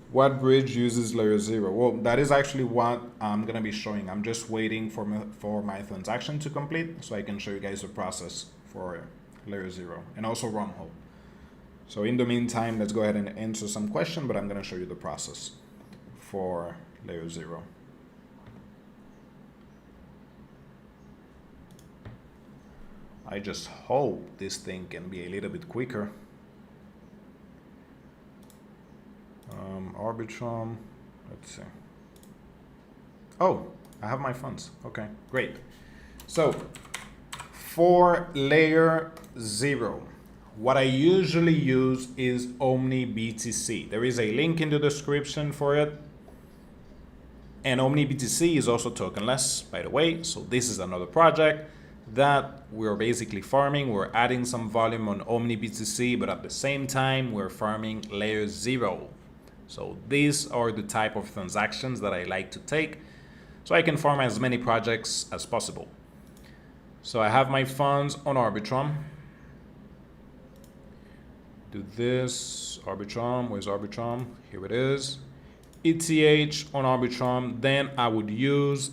What bridge uses layer 0? Well, that is actually what I'm gonna be showing. I'm just waiting for my transaction to complete so I can show you guys the process for layer 0 and also wormhole. So in the meantime, let's go ahead and answer some question, but I'm gonna show you the process for layer 0. I just hope this thing can be a little bit quicker. Arbitrum, let's see. Oh, I have my funds. Okay, great. So for layer 0, what I usually use is OmniBTC. There is a link in the description for it. And OmniBTC is also tokenless, by the way. So this is another project that we're basically farming. We're adding some volume on OmniBTC, but at the same time, we're farming layer 0. So these are the type of transactions that I like to take so I can farm as many projects as possible. So I have my funds on Arbitrum. Do this, Arbitrum, where's Arbitrum? Here it is. ETH on Arbitrum, then I would use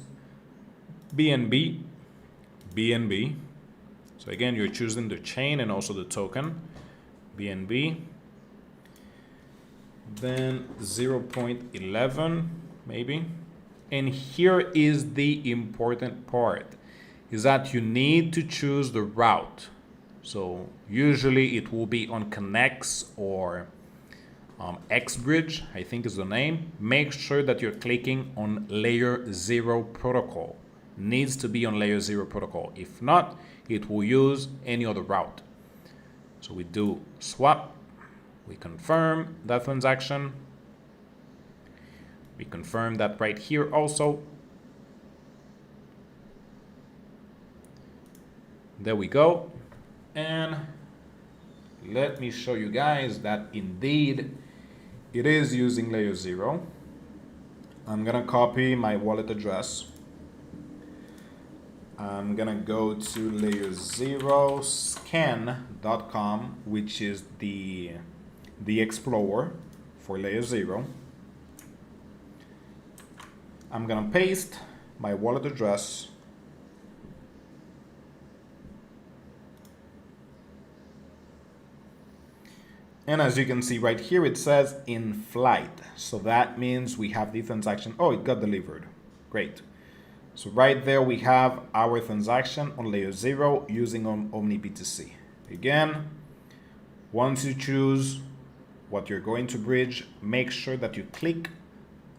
BNB. So again, you're choosing the chain and also the token, BNB. Then 0.11 maybe. And here is the important part, is that you need to choose the route. So usually it will be on Connects or XBridge, I think is the name. Make sure that you're clicking on layer 0 protocol. Needs to be on layer 0 protocol. If not, it will use any other route. So we do swap. We confirm that transaction. We confirm that right here also. There we go. And let me show you guys that indeed it is using layer 0. I'm gonna copy my wallet address. I'm gonna go to layer0scan.com, which is the explorer for layer 0. I'm gonna paste my wallet address. And as you can see right here, it says in flight. So that means we have the transaction. Oh, it got delivered. Great. So right there we have our transaction on layer 0 using OmniBTC. Again, once you choose what you're going to bridge, make sure that you click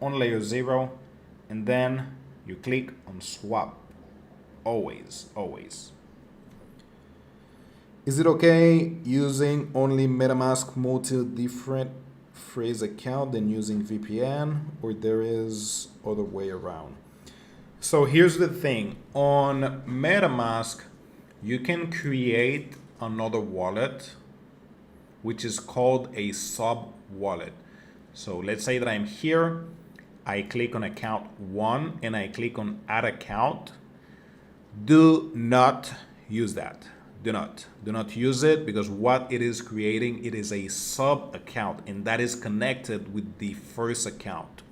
on layer 0 and then you click on swap. Always, always. Is it okay using only MetaMask multi-different phrase account than using VPN, or there is other way around? So here's the thing. On MetaMask, you can create another wallet, which is called a sub wallet. So let's say that I'm here. I click on account 1 and I click on add account. Do not use that. Do not use it, because what it is creating, it is a sub account and that is connected with the first account.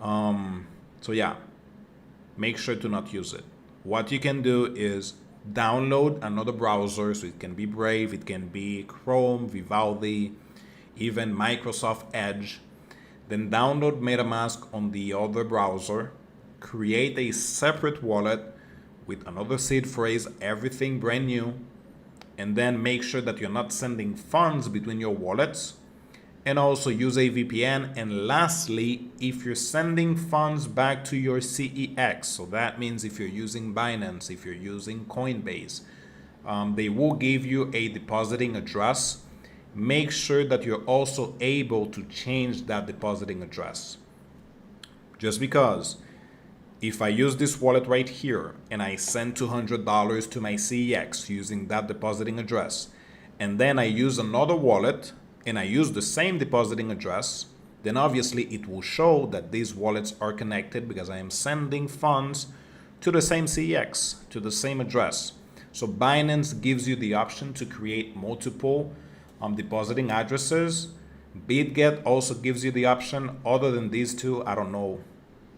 So yeah, make sure to not use it. What you can do is download another browser. So it can be Brave, it can be Chrome, Vivaldi, even Microsoft Edge. Then download MetaMask on the other browser, create a separate wallet with another seed phrase, everything brand new, and then make sure that you're not sending funds between your wallets, and also use a VPN. And lastly, if you're sending funds back to your CEX, so that means if you're using Binance, if you're using Coinbase, they will give you a depositing address. Make sure that you're also able to change that depositing address. Just because if I use this wallet right here and I send $200 to my CEX using that depositing address, and then I use another wallet and I use the same depositing address, then obviously it will show that these wallets are connected because I am sending funds to the same CEX, to the same address. So Binance gives you the option to create multiple depositing addresses. BitGet also gives you the option. Other than these two, I don't know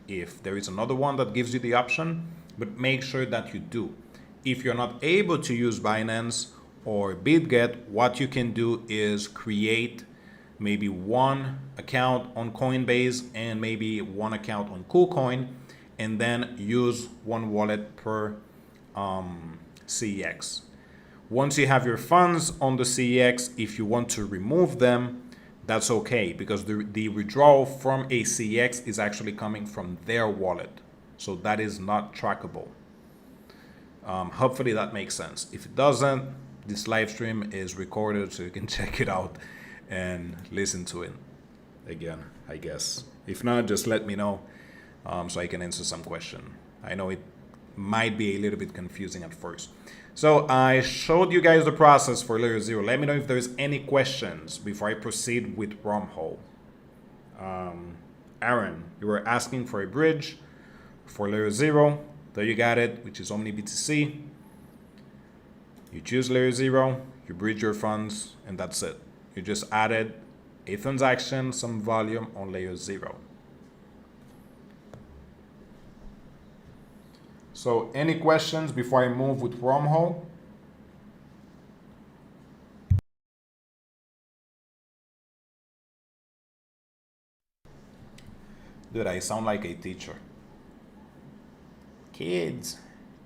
if there is another one that gives you the option, but make sure that you do. If you're not able to use Binance or BitGet, what you can do is create maybe one account on Coinbase and maybe one account on KuCoin, and then use one wallet per CEX. Once you have your funds on the CEX, if you want to remove them, that's okay, because the withdrawal from a CEX is actually coming from their wallet. So that is not trackable. Hopefully that makes sense. If it doesn't, this live stream is recorded so you can check it out and listen to it again, I guess. If not, just let me know so I can answer some question. I know it might be a little bit confusing at first. So I showed you guys the process for layer 0. Let me know if there's any questions before I proceed with Wormhole. Aaron, you were asking for a bridge for layer 0. There you got it, which is OmniBTC. You choose layer 0, you bridge your funds, and that's it. You just added a transaction, some volume on layer 0. So any questions before I move with Wormhole? Dude, I sound like a teacher. Kids,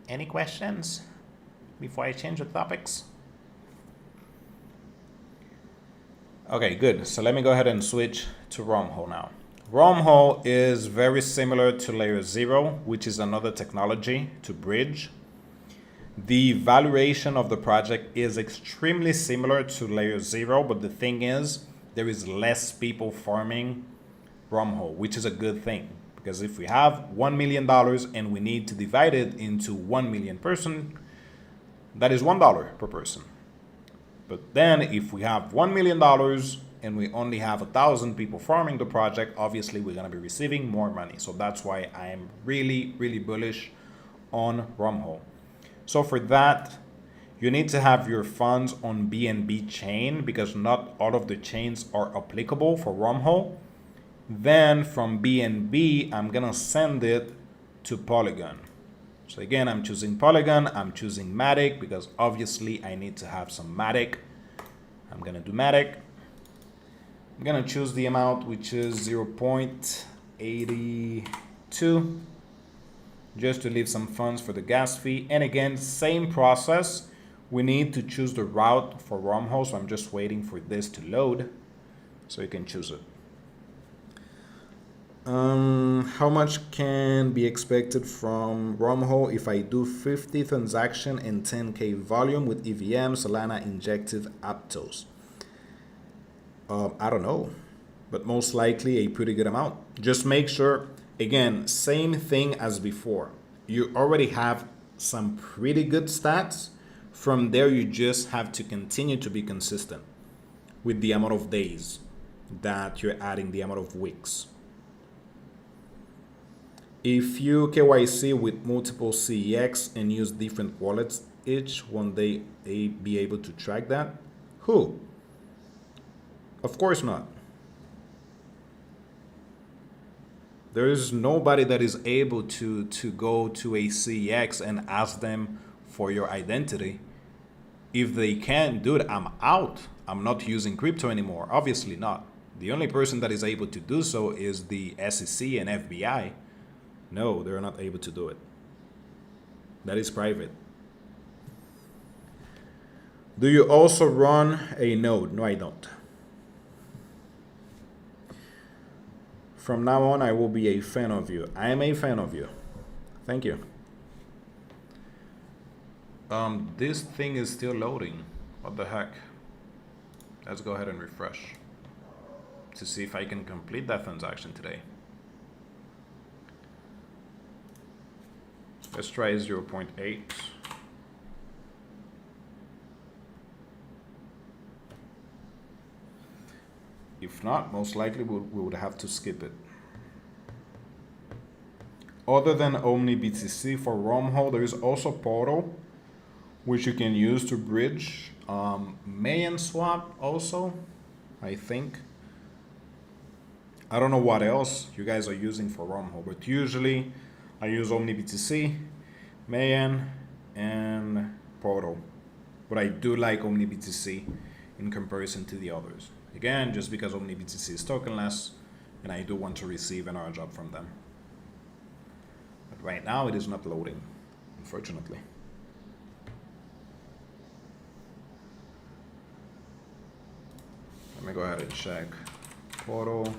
any questions before I change the topics? Okay, good. So let me go ahead and switch to Wormhole now. Wormhole is very similar to layer 0, which is another technology to bridge. The valuation of the project is extremely similar to layer 0, but the thing is, there is less people farming Wormhole, which is a good thing. Because if we have $1 million and we need to divide it into 1 million person, that is $1 per person. But then if we have $1 million and we only have 1,000 people farming the project, obviously we're going to be receiving more money. So that's why I am really, really bullish on Wormhole. So for that, you need to have your funds on BNB chain because not all of the chains are applicable for Wormhole. Then from BNB, I'm going to send it to Polygon. So again, I'm choosing Polygon, I'm choosing Matic because obviously I need to have some Matic. I'm going to do Matic. I'm going to choose the amount, which is 0.82, just to leave some funds for the gas fee. And again, same process. We need to choose the route for Wormhole, so I'm just waiting for this to load so you can choose it. How much can be expected from Wormhole if I do 50 transaction and 10K volume with EVM, Solana, Injective, Aptos? I don't know, but most likely a pretty good amount. Just make sure, again, same thing as before. You already have some pretty good stats. From there, you just have to continue to be consistent with the amount of days that you're adding, the amount of weeks. If you KYC with multiple CEX and use different wallets each, won't they be able to track that? Who? Of course not. There is nobody that is able to go to a CEX and ask them for your identity. If they can do it, I'm out. I'm not using crypto anymore. Obviously not. The only person that is able to do so is the SEC and FBI. No, they're not able to do it. That is private. Do you also run a node? No, I don't. From now on, I will be a fan of you. I am a fan of you. Thank you. This thing is still loading. What the heck? Let's go ahead and refresh to see if I can complete that transaction today. Let's try 0.8. If not, most likely we would have to skip it. Other than OmniBTC for wormhole, there is also Portal, which you can use to bridge. Mayan swap also, I think. I don't know what else you guys are using for wormhole, but usually I use OmniBTC, Mayan, and Portal. But I do like OmniBTC in comparison to the others. Again, just because OmniBTC is tokenless, and I do want to receive an airdrop from them. But right now it is not loading, unfortunately. Let me go ahead and check Portal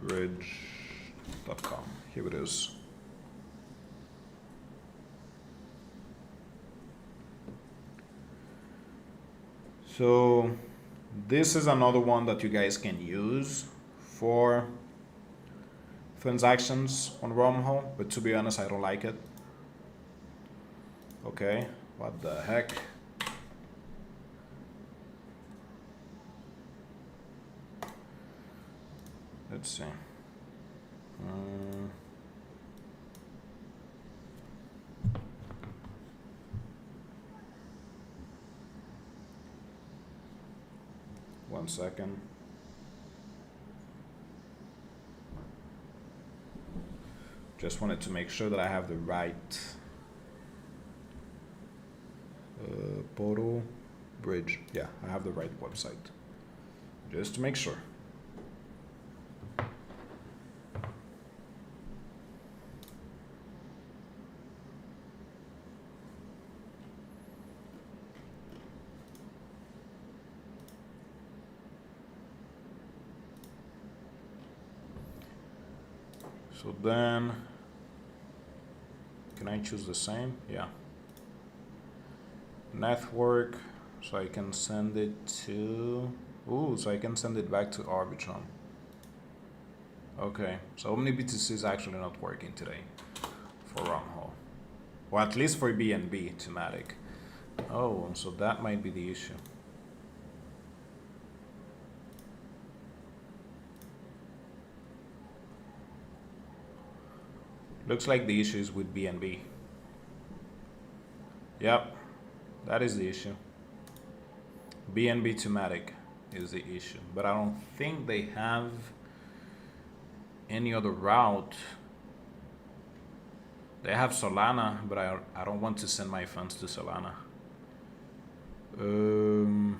bridge.com. Here it is. So this is another one that you guys can use for transactions on wormhole, but to be honest, I don't like it. Okay, what the heck? Let's see. One second. Just wanted to make sure that I have the right Portal Bridge. Yeah, I have the right website. Just to make sure. So then, can I choose the same? Yeah. Network, so I can send it to, so I can send it back to Arbitrum. Okay, so OmniBTC is actually not working today for wormhole. Or at least for BNB thematic. Oh, so that might be the issue. Looks like the issue is with BNB. Yep, that is the issue. BNB thematic is the issue, but I don't think they have any other route. They have Solana, but I don't want to send my funds to Solana. And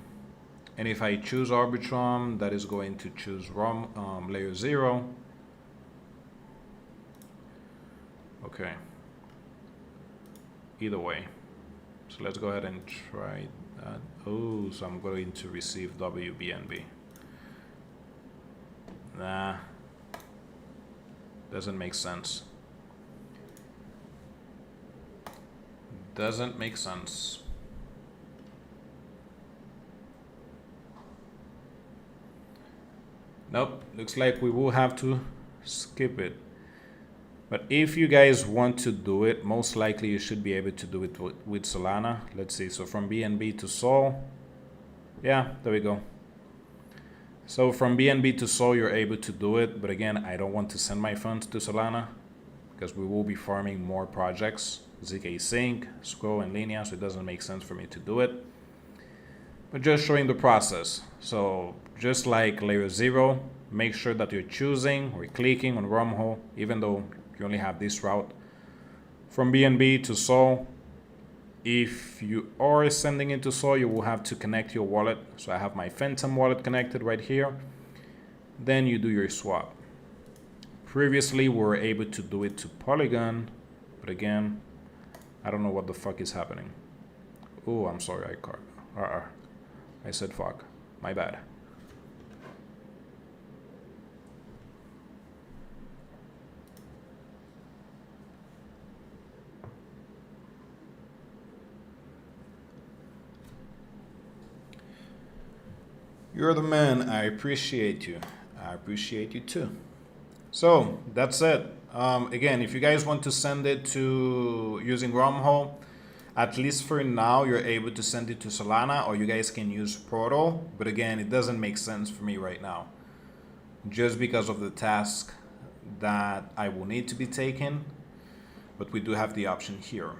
if I choose Arbitrum, that is going to choose layer 0. Okay. Either way. So let's go ahead and try that. Oh, so I'm going to receive WBNB. Nah. Doesn't make sense. Doesn't make sense. Nope. Looks like we will have to skip it. But if you guys want to do it, most likely you should be able to do it with Solana. Let's see, so from BNB to Sol. Yeah, there we go. So from BNB to Sol, you're able to do it. But again, I don't want to send my funds to Solana because we will be farming more projects, zkSync, Scroll, and Linea, so it doesn't make sense for me to do it. But just showing the process. So just like layer 0, make sure that you're choosing or clicking on wormhole, even though you only have this route. From BNB to Sol, if you are sending it to Sol, you will have to connect your wallet. So I have my Phantom wallet connected right here. Then you do your swap. Previously, we were able to do it to Polygon, but again, I don't know what the fuck is happening. Oh, I'm sorry, I said fuck. My bad. You're the man. I appreciate you. I appreciate you too. So that's it. Again, if you guys want to send it to using Rumhole, at least for now, you're able to send it to Solana, or you guys can use Portal. But again, it doesn't make sense for me right now, just because of the task that I will need to be taken. But we do have the option here.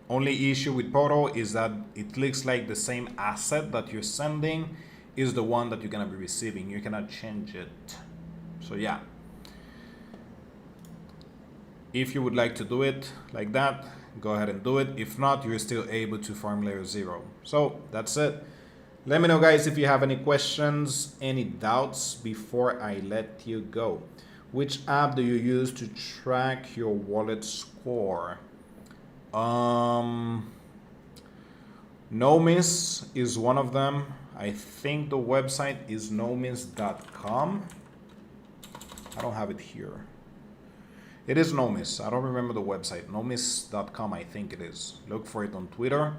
Only issue with Portal is that it looks like the same asset that you're sending is the one that you're gonna be receiving. You cannot change it. So yeah. If you would like to do it like that, go ahead and do it. If not, you're still able to farm layer 0. So that's it. Let me know, guys, if you have any questions, any doubts before I let you go. Which app do you use to track your wallet score? Nomis is one of them. I think the website is nomis.com. I don't have it here. It is Nomis. I don't remember the website. Nomis.com, I think it is. Look for it on Twitter.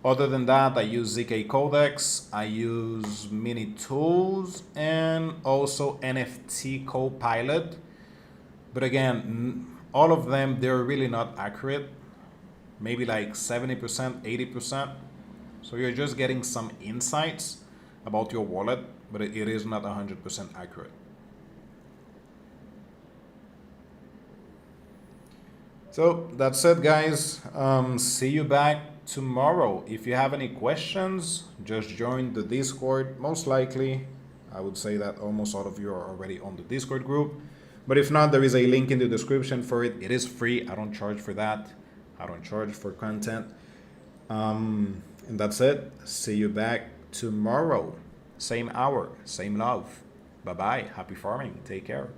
Other than that, I use zk Codex, I use Mini Tools, and also NFT Copilot. But again, all of them, they're really not accurate. Maybe like 70%, 80%. So you're just getting some insights about your wallet, but it is not 100% accurate. So that's it, guys. See you back tomorrow. If you have any questions, just join the Discord. Most likely, I would say that almost all of you are already on the Discord group. But if not, there is a link in the description for it. It is free. I don't charge for that. I don't charge for content. And that's it. See you back tomorrow. Same hour, same love. Bye-bye. Happy farming. Take care.